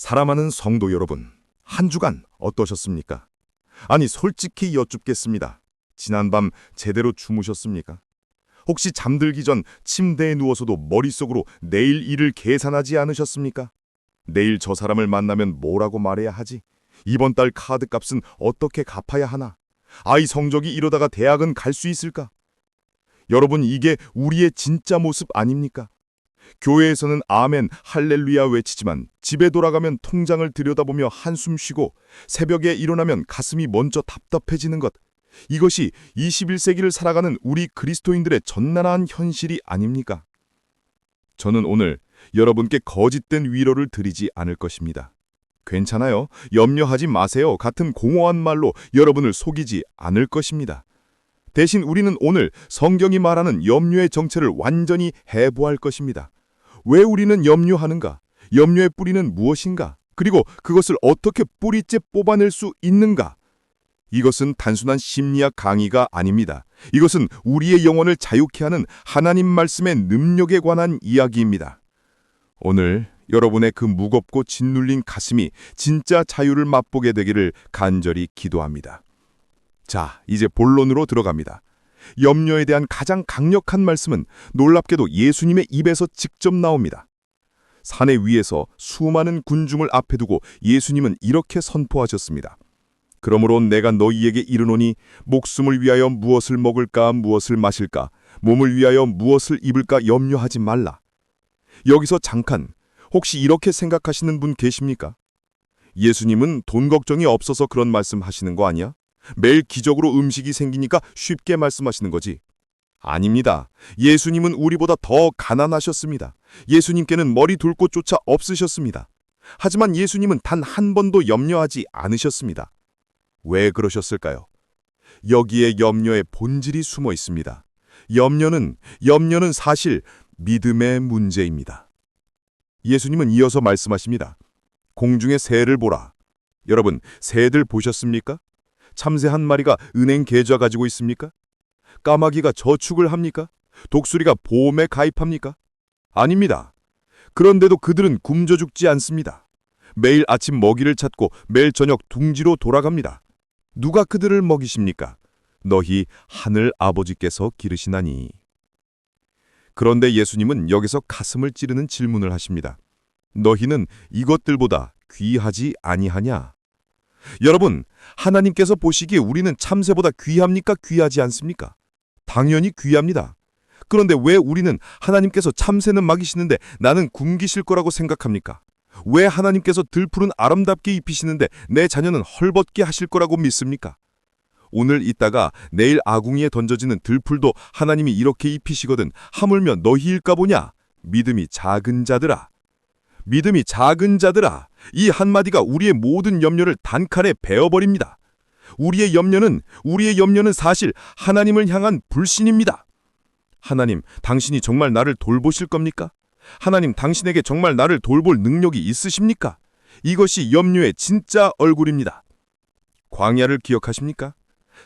사랑하는 성도 여러분, 한 주간 어떠셨습니까? 아니, 솔직히 여쭙겠습니다. 지난밤 제대로 주무셨습니까? 혹시 잠들기 전 침대에 누워서도 머릿속으로 내일 일을 계산하지 않으셨습니까? 내일 저 사람을 만나면 뭐라고 말해야 하지? 이번 달 카드 값은 어떻게 갚아야 하나? 아이 성적이 이러다가 대학은 갈 수 있을까? 여러분, 이게 우리의 진짜 모습 아닙니까? 교회에서는 아멘, 할렐루야 외치지만 집에 돌아가면 통장을 들여다보며 한숨 쉬고 새벽에 일어나면 가슴이 먼저 답답해지는 것. 이것이 21세기를 살아가는 우리 그리스도인들의 전난한 현실이 아닙니까? 저는 오늘 여러분께 거짓된 위로를 드리지 않을 것입니다. 괜찮아요. 염려하지 마세요. 같은 공허한 말로 여러분을 속이지 않을 것입니다. 대신 우리는 오늘 성경이 말하는 염려의 정체를 완전히 해부할 것입니다. 왜 우리는 염려하는가? 염려의 뿌리는 무엇인가? 그리고 그것을 어떻게 뿌리째 뽑아낼 수 있는가? 이것은 단순한 심리학 강의가 아닙니다. 이것은 우리의 영혼을 자유케 하는 하나님 말씀의 능력에 관한 이야기입니다. 오늘 여러분의 그 무겁고 짓눌린 가슴이 진짜 자유를 맛보게 되기를 간절히 기도합니다. 자, 이제 본론으로 들어갑니다. 염려에 대한 가장 강력한 말씀은 놀랍게도 예수님의 입에서 직접 나옵니다. 산의 위에서 수많은 군중을 앞에 두고 예수님은 이렇게 선포하셨습니다. 그러므로 내가 너희에게 이르노니 목숨을 위하여 무엇을 먹을까 무엇을 마실까 몸을 위하여 무엇을 입을까 염려하지 말라. 여기서 잠깐 혹시 이렇게 생각하시는 분 계십니까? 예수님은 돈 걱정이 없어서 그런 말씀하시는 거 아니야? 매일 기적으로 음식이 생기니까 쉽게 말씀하시는 거지. 아닙니다. 예수님은 우리보다 더 가난하셨습니다. 예수님께는 머리 둘 곳조차 없으셨습니다. 하지만 예수님은 단 한 번도 염려하지 않으셨습니다. 왜 그러셨을까요? 여기에 염려의 본질이 숨어 있습니다. 염려는 사실 믿음의 문제입니다. 예수님은 이어서 말씀하십니다. 공중의 새를 보라. 여러분, 새들 보셨습니까? 참새 한 마리가 은행 계좌 가지고 있습니까? 까마귀가 저축을 합니까? 독수리가 보험에 가입합니까? 아닙니다. 그런데도 그들은 굶어 죽지 않습니다. 매일 아침 먹이를 찾고 매일 저녁 둥지로 돌아갑니다. 누가 그들을 먹이십니까? 너희 하늘 아버지께서 기르시나니. 그런데 예수님은 여기서 가슴을 찌르는 질문을 하십니다. 너희는 이것들보다 귀하지 아니하냐? 여러분, 하나님께서 보시기에 우리는 참새보다 귀합니까? 귀하지 않습니까? 당연히 귀합니다. 그런데 왜 우리는 하나님께서 참새는 먹이시는데 나는 굶기실 거라고 생각합니까? 왜 하나님께서 들풀은 아름답게 입히시는데 내 자녀는 헐벗게 하실 거라고 믿습니까? 오늘 있다가 내일 아궁이에 던져지는 들풀도 하나님이 이렇게 입히시거든 하물며 너희일까 보냐? 믿음이 작은 자들아. 믿음이 작은 자들아. 이 한마디가 우리의 모든 염려를 단칼에 베어버립니다. 우리의 염려는 사실 하나님을 향한 불신입니다. 하나님, 당신이 정말 나를 돌보실 겁니까? 하나님, 당신에게 정말 나를 돌볼 능력이 있으십니까? 이것이 염려의 진짜 얼굴입니다. 광야를 기억하십니까?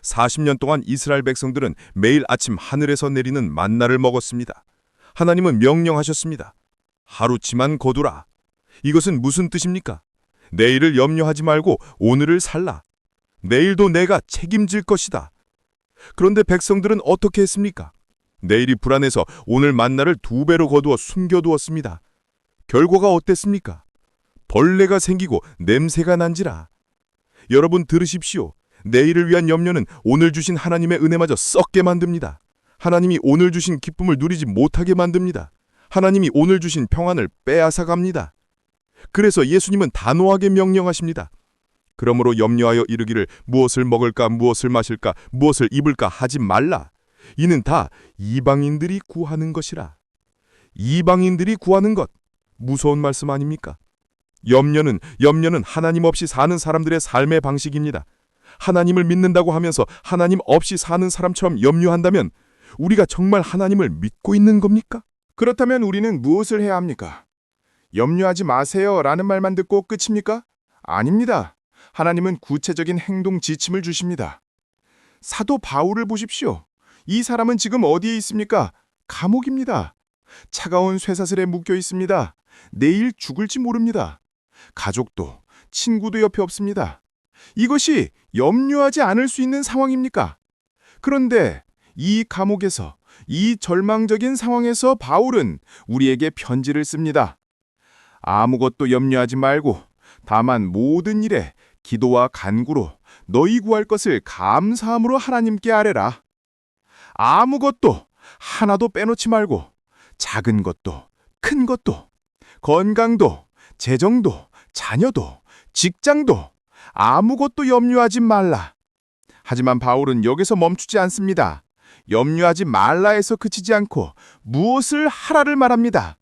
40년 동안 이스라엘 백성들은 매일 아침 하늘에서 내리는 만나를 먹었습니다. 하나님은 명령하셨습니다. 하루치만 거두라. 이것은 무슨 뜻입니까? 내일을 염려하지 말고 오늘을 살라. 내일도 내가 책임질 것이다. 그런데 백성들은 어떻게 했습니까? 내일이 불안해서 오늘 만나를 2배로 거두어 숨겨두었습니다. 결과가 어땠습니까? 벌레가 생기고 냄새가 난지라. 여러분 들으십시오. 내일을 위한 염려는 오늘 주신 하나님의 은혜마저 썩게 만듭니다. 하나님이 오늘 주신 기쁨을 누리지 못하게 만듭니다. 하나님이 오늘 주신 평안을 빼앗아갑니다. 그래서 예수님은 단호하게 명령하십니다. 그러므로 염려하여 이르기를 무엇을 먹을까 무엇을 마실까 무엇을 입을까 하지 말라. 이는 다 이방인들이 구하는 것이라. 이방인들이 구하는 것. 무서운 말씀 아닙니까? 염려는 하나님 없이 사는 사람들의 삶의 방식입니다. 하나님을 믿는다고 하면서 하나님 없이 사는 사람처럼 염려한다면 우리가 정말 하나님을 믿고 있는 겁니까? 그렇다면 우리는 무엇을 해야 합니까? 염려하지 마세요 라는 말만 듣고 끝입니까? 아닙니다. 하나님은 구체적인 행동 지침을 주십니다. 사도 바울을 보십시오. 이 사람은 지금 어디에 있습니까? 감옥입니다. 차가운 쇠사슬에 묶여 있습니다. 내일 죽을지 모릅니다. 가족도, 친구도 옆에 없습니다. 이것이 염려하지 않을 수 있는 상황입니까? 그런데 이 감옥에서, 이 절망적인 상황에서 바울은 우리에게 편지를 씁니다. 아무것도 염려하지 말고 다만 모든 일에 기도와 간구로 너희 구할 것을 감사함으로 하나님께 아뢰라. 아무것도 하나도 빼놓지 말고 작은 것도 큰 것도 건강도 재정도 자녀도 직장도 아무것도 염려하지 말라. 하지만 바울은 여기서 멈추지 않습니다. 염려하지 말라에서 그치지 않고 무엇을 하라를 말합니다.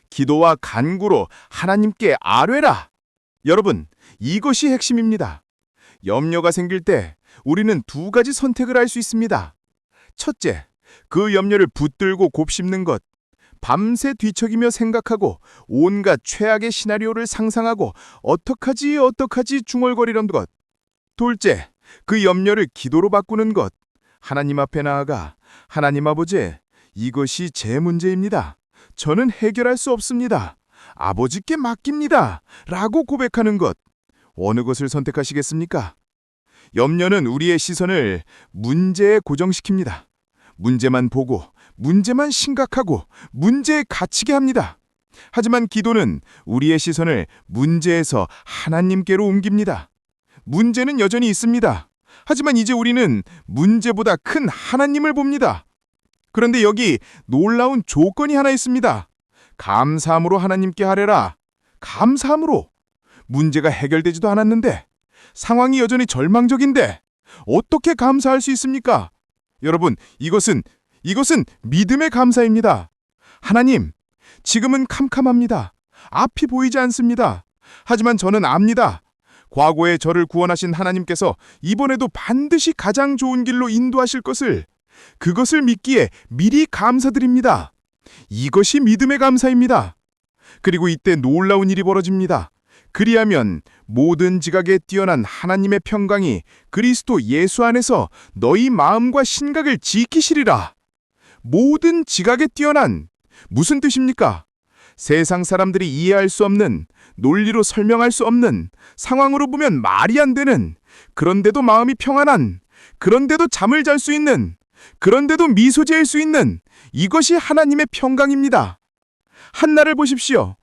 기도와 간구로 하나님께 아뢰라. 여러분, 이것이 핵심입니다. 염려가 생길 때 우리는 두 가지 선택을 할 수 있습니다. 첫째, 그 염려를 붙들고 곱씹는 것. 밤새 뒤척이며 생각하고 온갖 최악의 시나리오를 상상하고 어떡하지 중얼거리던 것. 둘째, 그 염려를 기도로 바꾸는 것. 하나님 앞에 나아가 하나님 아버지, 이것이 제 문제입니다. 저는 해결할 수 없습니다. 아버지께 맡깁니다. 라고 고백하는 것. 어느 것을 선택하시겠습니까? 염려는 우리의 시선을 문제에 고정시킵니다. 문제만 보고, 문제만 심각하고, 문제에 갇히게 합니다. 하지만 기도는 우리의 시선을 문제에서 하나님께로 옮깁니다. 문제는 여전히 있습니다. 하지만 이제 우리는 문제보다 큰 하나님을 봅니다. 그런데 여기 놀라운 조건이 하나 있습니다. 감사함으로 하나님께 하래라. 감사함으로. 문제가 해결되지도 않았는데, 상황이 여전히 절망적인데 어떻게 감사할 수 있습니까? 여러분, 이것은 믿음의 감사입니다. 하나님, 지금은 캄캄합니다. 앞이 보이지 않습니다. 하지만 저는 압니다. 과거에 저를 구원하신 하나님께서 이번에도 반드시 가장 좋은 길로 인도하실 것을, 그것을 믿기에 미리 감사드립니다. 이것이 믿음의 감사입니다. 그리고 이때 놀라운 일이 벌어집니다. 그리하면 모든 지각에 뛰어난 하나님의 평강이 그리스도 예수 안에서 너희 마음과 신각을 지키시리라. 모든 지각에 뛰어난, 무슨 뜻입니까? 세상 사람들이 이해할 수 없는, 논리로 설명할 수 없는, 상황으로 보면 말이 안 되는, 그런데도 마음이 평안한, 그런데도 잠을 잘 수 있는, 그런데도 미소 지을 수 있는, 이것이 하나님의 평강입니다. 한나를 보십시오.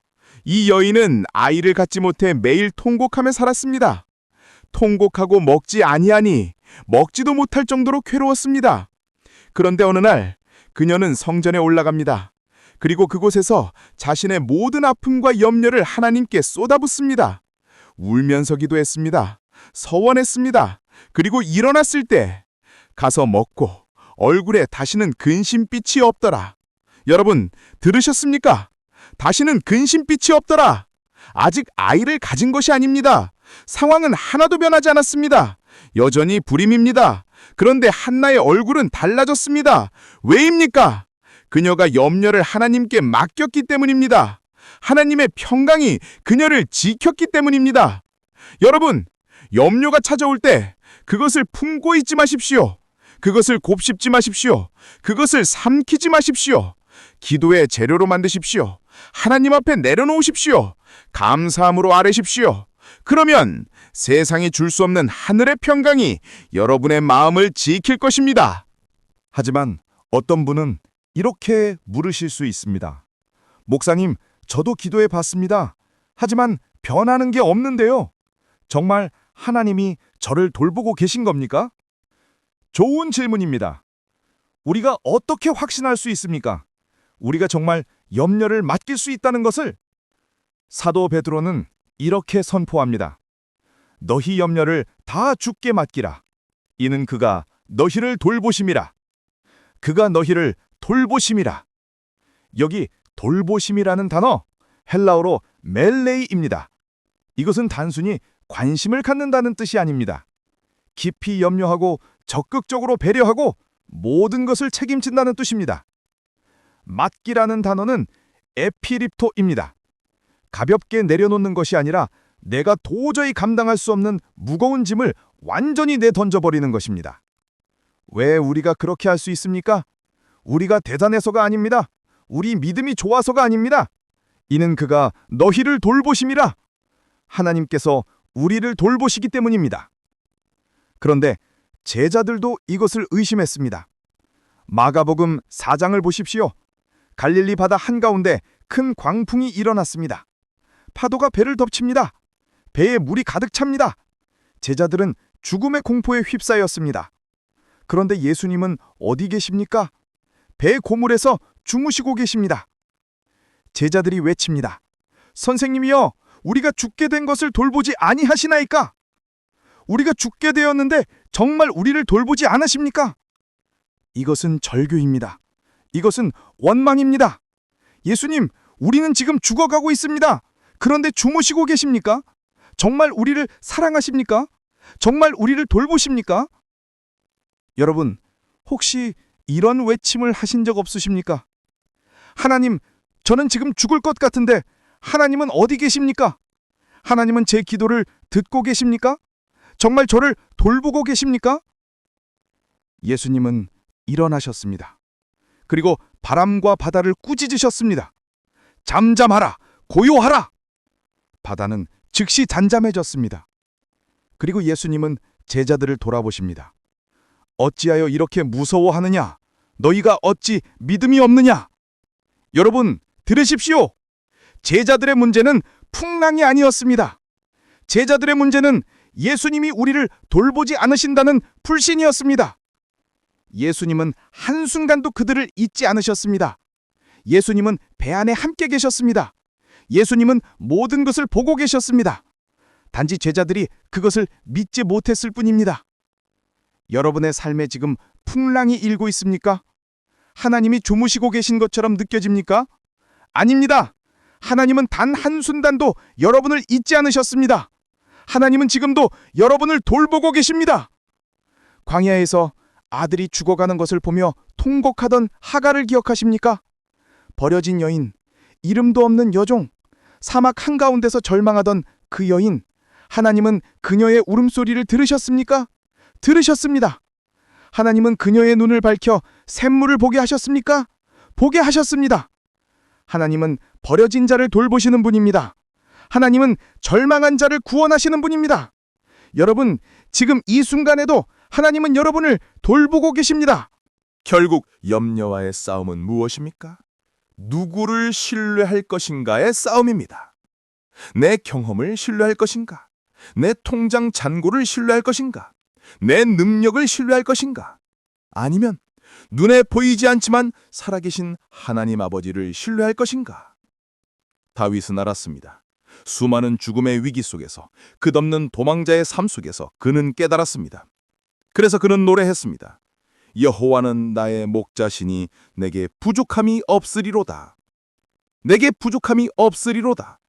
이 여인은 아이를 갖지 못해 매일 통곡하며 살았습니다. 통곡하고 먹지 아니하니 먹지도 못할 정도로 괴로웠습니다. 그런데 어느 날 그녀는 성전에 올라갑니다. 그리고 그곳에서 자신의 모든 아픔과 염려를 하나님께 쏟아붓습니다. 울면서 기도했습니다. 서원했습니다. 그리고 일어났을 때 가서 먹고 얼굴에 다시는 근심빛이 없더라. 여러분, 들으셨습니까? 다시는 근심빛이 없더라. 아직 아이를 가진 것이 아닙니다. 상황은 하나도 변하지 않았습니다. 여전히 불임입니다. 그런데 한나의 얼굴은 달라졌습니다. 왜입니까? 그녀가 염려를 하나님께 맡겼기 때문입니다. 하나님의 평강이 그녀를 지켰기 때문입니다. 여러분, 염려가 찾아올 때 그것을 품고 있지 마십시오. 그것을 곱씹지 마십시오. 그것을 삼키지 마십시오. 기도의 재료로 만드십시오. 하나님 앞에 내려놓으십시오. 감사함으로 아뢰십시오. 그러면 세상이 줄 수 없는 하늘의 평강이 여러분의 마음을 지킬 것입니다. 하지만 어떤 분은 이렇게 물으실 수 있습니다. 목사님, 저도 기도해 봤습니다. 하지만 변하는 게 없는데요. 정말 하나님이 저를 돌보고 계신 겁니까? 좋은 질문입니다. 우리가 어떻게 확신할 수 있습니까? 우리가 정말 염려를 맡길 수 있다는 것을. 사도 베드로는 이렇게 선포합니다. 너희 염려를 다 주께 맡기라. 이는 그가 너희를 돌보심이라. 그가 너희를 돌보심이라. 여기 돌보심이라는 단어, 헬라어로 멜레이입니다. 이것은 단순히 관심을 갖는다는 뜻이 아닙니다. 깊이 염려하고 적극적으로 배려하고 모든 것을 책임진다는 뜻입니다. 맡기라는 단어는 에피립토입니다. 가볍게 내려놓는 것이 아니라 내가 도저히 감당할 수 없는 무거운 짐을 완전히 내던져버리는 것입니다. 왜 우리가 그렇게 할 수 있습니까? 우리가 대단해서가 아닙니다. 우리 믿음이 좋아서가 아닙니다. 이는 그가 너희를 돌보심이라. 하나님께서 우리를 돌보시기 때문입니다. 그런데 제자들도 이것을 의심했습니다. 마가복음 4장을 보십시오. 갈릴리 바다 한가운데 큰 광풍이 일어났습니다. 파도가 배를 덮칩니다. 배에 물이 가득 찹니다. 제자들은 죽음의 공포에 휩싸였습니다. 그런데 예수님은 어디 계십니까? 배 고물에서 주무시고 계십니다. 제자들이 외칩니다. 선생님이여, 우리가 죽게 된 것을 돌보지 아니하시나이까? 우리가 죽게 되었는데 정말 우리를 돌보지 않으십니까? 이것은 절규입니다. 이것은 원망입니다. 예수님, 우리는 지금 죽어가고 있습니다. 그런데 주무시고 계십니까? 정말 우리를 사랑하십니까? 정말 우리를 돌보십니까? 여러분, 혹시 이런 외침을 하신 적 없으십니까? 하나님, 저는 지금 죽을 것 같은데 하나님은 어디 계십니까? 하나님은 제 기도를 듣고 계십니까? 정말 저를 돌보고 계십니까? 예수님은 일어나셨습니다. 그리고 바람과 바다를 꾸짖으셨습니다. 잠잠하라! 고요하라! 바다는 즉시 잠잠해졌습니다. 그리고 예수님은 제자들을 돌아보십니다. 어찌하여 이렇게 무서워하느냐? 너희가 어찌 믿음이 없느냐? 여러분, 들으십시오. 제자들의 문제는 풍랑이 아니었습니다. 제자들의 문제는 예수님이 우리를 돌보지 않으신다는 불신이었습니다. 예수님은 한순간도 그들을 잊지 않으셨습니다. 예수님은 배 안에 함께 계셨습니다. 예수님은 모든 것을 보고 계셨습니다. 단지 제자들이 그것을 믿지 못했을 뿐입니다. 여러분의 삶에 지금 풍랑이 일고 있습니까? 하나님이 주무시고 계신 것처럼 느껴집니까? 아닙니다. 하나님은 단 한순간도 여러분을 잊지 않으셨습니다. 하나님은 지금도 여러분을 돌보고 계십니다. 광야에서 아들이 죽어가는 것을 보며 통곡하던 하갈을 기억하십니까? 버려진 여인, 이름도 없는 여종, 사막 한가운데서 절망하던 그 여인, 하나님은 그녀의 울음소리를 들으셨습니까? 들으셨습니다. 하나님은 그녀의 눈을 밝혀 샘물을 보게 하셨습니까? 보게 하셨습니다. 하나님은 버려진 자를 돌보시는 분입니다. 하나님은 절망한 자를 구원하시는 분입니다. 여러분, 지금 이 순간에도 하나님은 여러분을 돌보고 계십니다. 결국 염려와의 싸움은 무엇입니까? 누구를 신뢰할 것인가의 싸움입니다. 내 경험을 신뢰할 것인가? 내 통장 잔고를 신뢰할 것인가? 내 능력을 신뢰할 것인가? 아니면 눈에 보이지 않지만 살아계신 하나님 아버지를 신뢰할 것인가? 다윗은 알았습니다. 수많은 죽음의 위기 속에서, 끝없는 도망자의 삶 속에서 그는 깨달았습니다. 그래서 그는 노래했습니다. 여호와는 나의 목자시니 내게 부족함이 없으리로다. 내게 부족함이 없으리로다.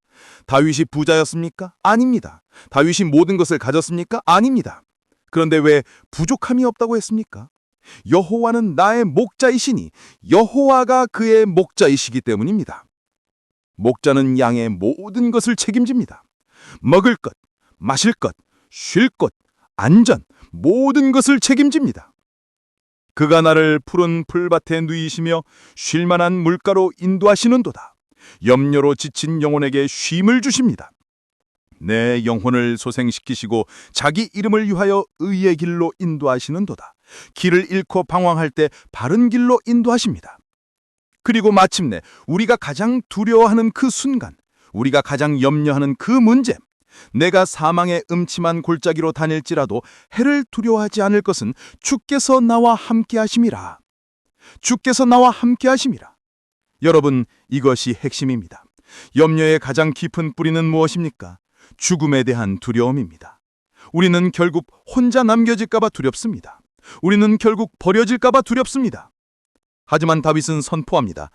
다윗이 부자였습니까? 아닙니다. 다윗이 모든 것을 가졌습니까? 아닙니다. 그런데 왜 부족함이 없다고 했습니까? 여호와는 나의 목자이시니 여호와가 그의 목자이시기 때문입니다. 목자는 양의 모든 것을 책임집니다. 먹을 것, 마실 것, 쉴 것, 안전, 모든 것을 책임집니다. 그가 나를 푸른 풀밭에 누이시며 쉴만한 물가로 인도하시는도다. 염려로 지친 영혼에게 쉼을 주십니다. 내 영혼을 소생시키시고 자기 이름을 위하여 의의 길로 인도하시는도다. 길을 잃고 방황할 때 바른 길로 인도하십니다. 그리고 마침내 우리가 가장 두려워하는 그 순간, 우리가 가장 염려하는 그 문제, 내가 사망의 음침한 골짜기로 다닐지라도 해를 두려워하지 않을 것은 주께서 나와 함께 하심이라. 주께서 나와 함께 하심이라. 여러분, 이것이 핵심입니다. 염려의 가장 깊은 뿌리는 무엇입니까? 죽음에 대한 두려움입니다. 우리는 결국 혼자 남겨질까 봐 두렵습니다. 우리는 결국 버려질까 봐 두렵습니다. 하지만 다윗은 선포합니다.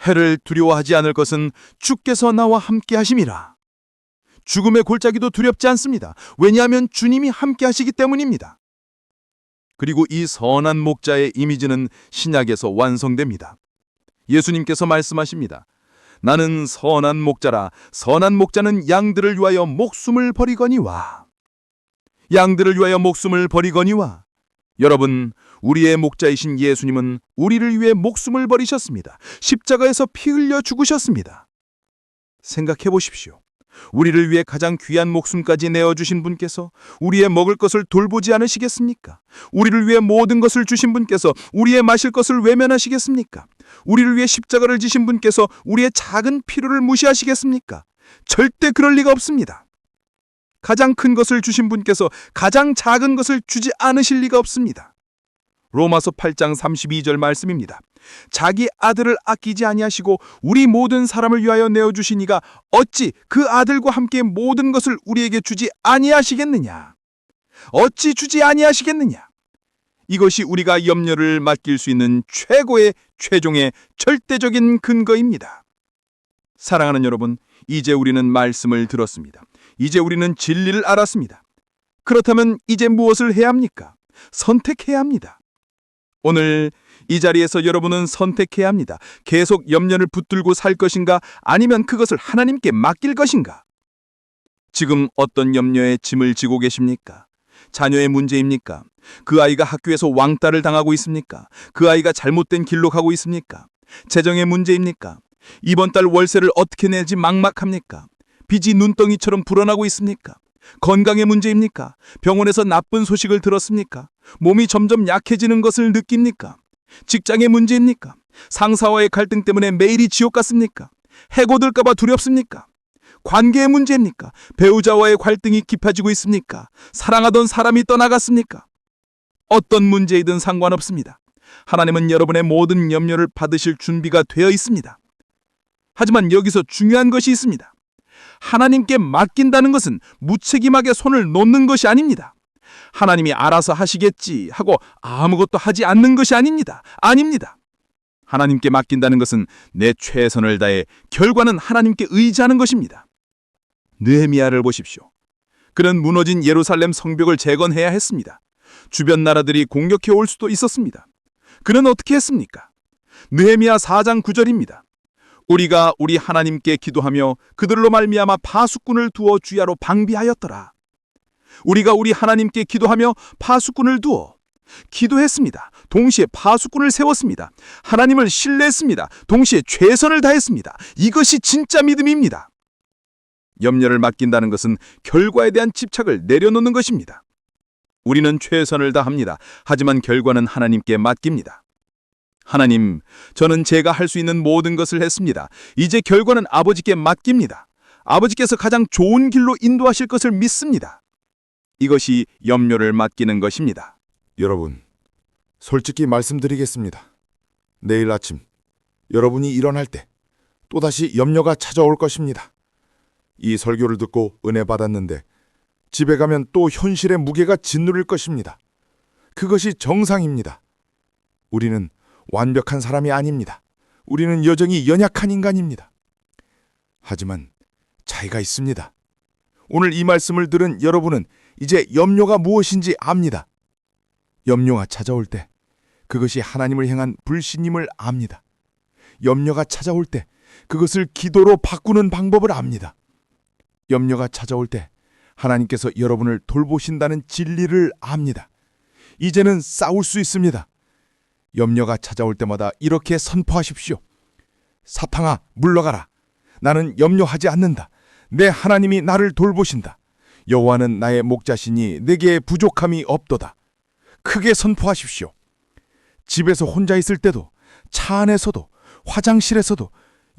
해를 두려워하지 않을 것은 주께서 나와 함께 하심이라. 죽음의 골짜기도 두렵지 않습니다. 왜냐하면 주님이 함께 하시기 때문입니다. 그리고 이 선한 목자의 이미지는 신약에서 완성됩니다. 예수님께서 말씀하십니다. 나는 선한 목자라. 선한 목자는 양들을 위하여 목숨을 버리거니와. 양들을 위하여 목숨을 버리거니와. 여러분, 우리의 목자이신 예수님은 우리를 위해 목숨을 버리셨습니다. 십자가에서 피 흘려 죽으셨습니다. 생각해 보십시오. 우리를 위해 가장 귀한 목숨까지 내어주신 분께서 우리의 먹을 것을 돌보지 않으시겠습니까? 우리를 위해 모든 것을 주신 분께서 우리의 마실 것을 외면하시겠습니까? 우리를 위해 십자가를 지신 분께서 우리의 작은 필요를 무시하시겠습니까? 절대 그럴 리가 없습니다. 가장 큰 것을 주신 분께서 가장 작은 것을 주지 않으실 리가 없습니다. 로마서 8장 32절 말씀입니다. 자기 아들을 아끼지 아니하시고 우리 모든 사람을 위하여 내어주신 이가 어찌 그 아들과 함께 모든 것을 우리에게 주지 아니하시겠느냐? 어찌 주지 아니하시겠느냐? 이것이 우리가 염려를 맡길 수 있는 최고의 최종의 절대적인 근거입니다. 사랑하는 여러분, 이제 우리는 말씀을 들었습니다. 이제 우리는 진리를 알았습니다. 그렇다면 이제 무엇을 해야 합니까? 선택해야 합니다. 오늘 이 자리에서 여러분은 선택해야 합니다. 계속 염려를 붙들고 살 것인가, 아니면 그것을 하나님께 맡길 것인가? 지금 어떤 염려에 짐을 지고 계십니까? 자녀의 문제입니까? 그 아이가 학교에서 왕따를 당하고 있습니까? 그 아이가 잘못된 길로 가고 있습니까? 재정의 문제입니까? 이번 달 월세를 어떻게 내지 막막합니까? 빚이 눈덩이처럼 불어나고 있습니까? 건강의 문제입니까? 병원에서 나쁜 소식을 들었습니까? 몸이 점점 약해지는 것을 느낍니까? 직장의 문제입니까? 상사와의 갈등 때문에 매일이 지옥 같습니까? 해고될까 봐 두렵습니까? 관계의 문제입니까? 배우자와의 갈등이 깊어지고 있습니까? 사랑하던 사람이 떠나갔습니까? 어떤 문제이든 상관없습니다. 하나님은 여러분의 모든 염려를 받으실 준비가 되어 있습니다. 하지만 여기서 중요한 것이 있습니다. 하나님께 맡긴다는 것은 무책임하게 손을 놓는 것이 아닙니다. 하나님이 알아서 하시겠지 하고 아무것도 하지 않는 것이 아닙니다. 아닙니다. 하나님께 맡긴다는 것은 내 최선을 다해 결과는 하나님께 의지하는 것입니다. 느헤미야를 보십시오. 그는 무너진 예루살렘 성벽을 재건해야 했습니다. 주변 나라들이 공격해 올 수도 있었습니다. 그는 어떻게 했습니까? 느헤미야 4장 9절입니다. 우리가 우리 하나님께 기도하며 그들로 말미암아 파수꾼을 두어 주야로 방비하였더라. 우리가 우리 하나님께 기도하며 파수꾼을 두어 기도했습니다. 동시에 파수꾼을 세웠습니다. 하나님을 신뢰했습니다. 동시에 최선을 다했습니다. 이것이 진짜 믿음입니다. 염려를 맡긴다는 것은 결과에 대한 집착을 내려놓는 것입니다. 우리는 최선을 다합니다. 하지만 결과는 하나님께 맡깁니다. 하나님, 저는 제가 할 수 있는 모든 것을 했습니다. 이제 결과는 아버지께 맡깁니다. 아버지께서 가장 좋은 길로 인도하실 것을 믿습니다. 이것이 염려를 맡기는 것입니다. 여러분, 솔직히 말씀드리겠습니다. 내일 아침 여러분이 일어날 때 또다시 염려가 찾아올 것입니다. 이 설교를 듣고 은혜 받았는데 집에 가면 또 현실의 무게가 짓누를 것입니다. 그것이 정상입니다. 우리는 완벽한 사람이 아닙니다. 우리는 여전히 연약한 인간입니다. 하지만 차이가 있습니다. 오늘 이 말씀을 들은 여러분은 이제 염려가 무엇인지 압니다. 염려가 찾아올 때 그것이 하나님을 향한 불신임을 압니다. 염려가 찾아올 때 그것을 기도로 바꾸는 방법을 압니다. 염려가 찾아올 때 하나님께서 여러분을 돌보신다는 진리를 압니다. 이제는 싸울 수 있습니다. 염려가 찾아올 때마다 이렇게 선포하십시오. 사탕아, 물러가라. 나는 염려하지 않는다. 내 하나님이 나를 돌보신다. 여호와는 나의 목자시니 내게 부족함이 없도다. 크게 선포하십시오. 집에서 혼자 있을 때도, 차 안에서도, 화장실에서도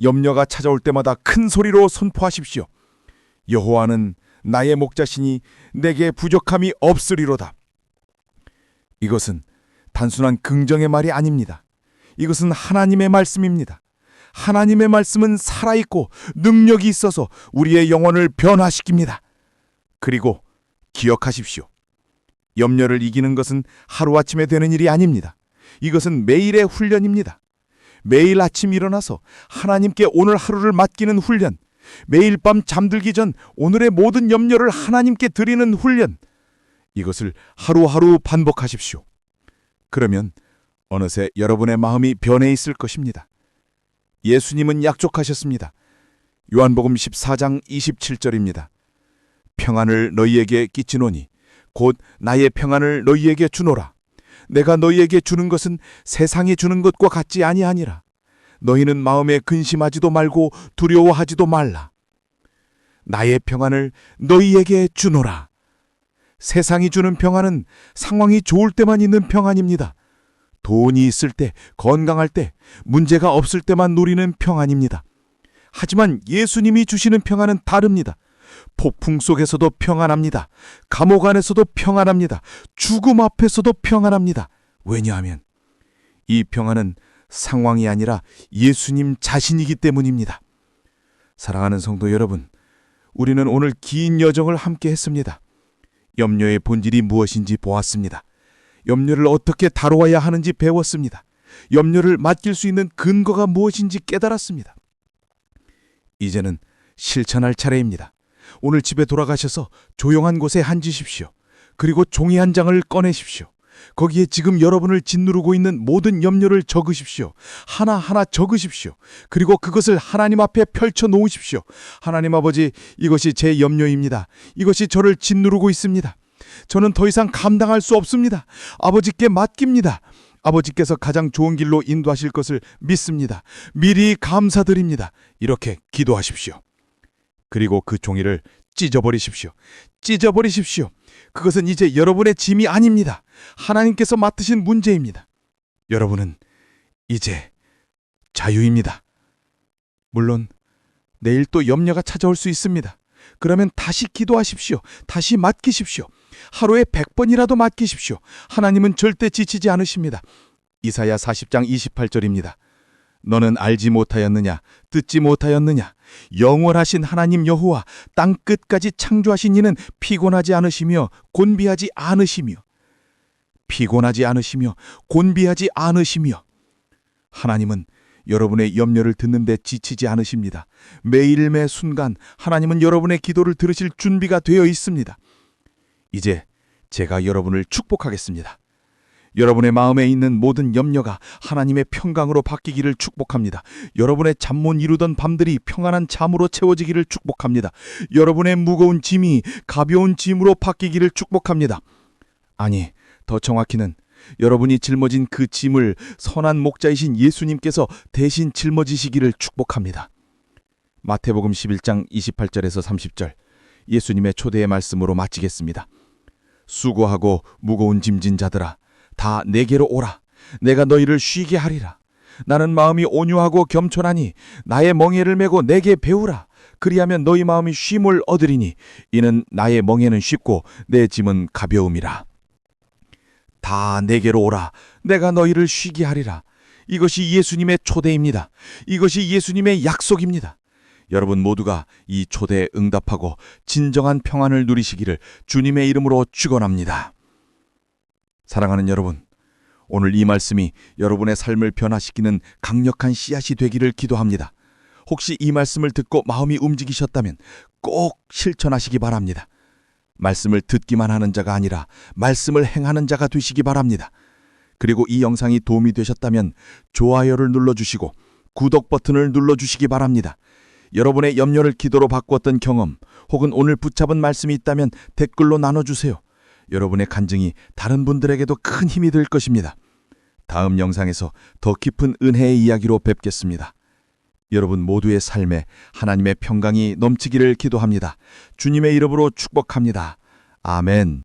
염려가 찾아올 때마다 큰 소리로 선포하십시오. 여호와는 나의 목자시니 내게 부족함이 없으리로다. 이것은 단순한 긍정의 말이 아닙니다. 이것은 하나님의 말씀입니다. 하나님의 말씀은 살아있고 능력이 있어서 우리의 영혼을 변화시킵니다. 그리고 기억하십시오. 염려를 이기는 것은 하루아침에 되는 일이 아닙니다. 이것은 매일의 훈련입니다. 매일 아침 일어나서 하나님께 오늘 하루를 맡기는 훈련, 매일 밤 잠들기 전 오늘의 모든 염려를 하나님께 드리는 훈련, 이것을 하루하루 반복하십시오. 그러면 어느새 여러분의 마음이 변해 있을 것입니다. 예수님은 약속하셨습니다. 요한복음 14장 27절입니다. 평안을 너희에게 끼치노니 곧 나의 평안을 너희에게 주노라. 내가 너희에게 주는 것은 세상이 주는 것과 같지 아니하니라. 너희는 마음에 근심하지도 말고 두려워하지도 말라. 나의 평안을 너희에게 주노라. 세상이 주는 평안은 상황이 좋을 때만 있는 평안입니다. 돈이 있을 때, 건강할 때, 문제가 없을 때만 누리는 평안입니다. 하지만 예수님이 주시는 평안은 다릅니다. 폭풍 속에서도 평안합니다. 감옥 안에서도 평안합니다. 죽음 앞에서도 평안합니다. 왜냐하면 이 평안은 상황이 아니라 예수님 자신이기 때문입니다. 사랑하는 성도 여러분, 우리는 오늘 긴 여정을 함께 했습니다. 염려의 본질이 무엇인지 보았습니다. 염려를 어떻게 다루어야 하는지 배웠습니다. 염려를 맡길 수 있는 근거가 무엇인지 깨달았습니다. 이제는 실천할 차례입니다. 오늘 집에 돌아가셔서 조용한 곳에 앉으십시오. 그리고 종이 한 장을 꺼내십시오. 거기에 지금 여러분을 짓누르고 있는 모든 염려를 적으십시오. 하나하나 적으십시오. 그리고 그것을 하나님 앞에 펼쳐 놓으십시오. 하나님 아버지, 이것이 제 염려입니다. 이것이 저를 짓누르고 있습니다. 저는 더 이상 감당할 수 없습니다. 아버지께 맡깁니다. 아버지께서 가장 좋은 길로 인도하실 것을 믿습니다. 미리 감사드립니다. 이렇게 기도하십시오. 그리고 그 종이를 찢어버리십시오. 찢어버리십시오. 그것은 이제 여러분의 짐이 아닙니다. 하나님께서 맡으신 문제입니다. 여러분은 이제 자유입니다. 물론 내일 또 염려가 찾아올 수 있습니다. 그러면 다시 기도하십시오. 다시 맡기십시오. 하루에 100번이라도 맡기십시오. 하나님은 절대 지치지 않으십니다. 이사야 40장 28절입니다. 너는 알지 못하였느냐? 듣지 못하였느냐? 영원하신 하나님 여호와 땅 끝까지 창조하신 이는 피곤하지 않으시며 곤비하지 않으시며 피곤하지 않으시며 곤비하지 않으시며 하나님은 여러분의 염려를 듣는데 지치지 않으십니다. 매일 매 순간 하나님은 여러분의 기도를 들으실 준비가 되어 있습니다. 이제 제가 여러분을 축복하겠습니다. 여러분의 마음에 있는 모든 염려가 하나님의 평강으로 바뀌기를 축복합니다. 여러분의 잠 못 이루던 밤들이 평안한 잠으로 채워지기를 축복합니다. 여러분의 무거운 짐이 가벼운 짐으로 바뀌기를 축복합니다. 아니, 더 정확히는 여러분이 짊어진 그 짐을 선한 목자이신 예수님께서 대신 짊어지시기를 축복합니다. 마태복음 11장 28절에서 30절 예수님의 초대의 말씀으로 마치겠습니다. 수고하고 무거운 짐진 자들아, 다 내게로 오라. 내가 너희를 쉬게 하리라. 나는 마음이 온유하고 겸손하니 나의 멍에를 메고 내게 배우라. 그리하면 너희 마음이 쉼을 얻으리니 이는 나의 멍에는 쉽고 내 짐은 가벼움이라. 다 내게로 오라. 내가 너희를 쉬게 하리라. 이것이 예수님의 초대입니다. 이것이 예수님의 약속입니다. 여러분 모두가 이 초대에 응답하고 진정한 평안을 누리시기를 주님의 이름으로 축원합니다. 사랑하는 여러분, 오늘 이 말씀이 여러분의 삶을 변화시키는 강력한 씨앗이 되기를 기도합니다. 혹시 이 말씀을 듣고 마음이 움직이셨다면 꼭 실천하시기 바랍니다. 말씀을 듣기만 하는 자가 아니라 말씀을 행하는 자가 되시기 바랍니다. 그리고 이 영상이 도움이 되셨다면 좋아요를 눌러주시고 구독 버튼을 눌러주시기 바랍니다. 여러분의 염려를 기도로 바꾸었던 경험 혹은 오늘 붙잡은 말씀이 있다면 댓글로 나눠주세요. 여러분의 간증이 다른 분들에게도 큰 힘이 될 것입니다. 다음 영상에서 더 깊은 은혜의 이야기로 뵙겠습니다. 여러분 모두의 삶에 하나님의 평강이 넘치기를 기도합니다. 주님의 이름으로 축복합니다. 아멘.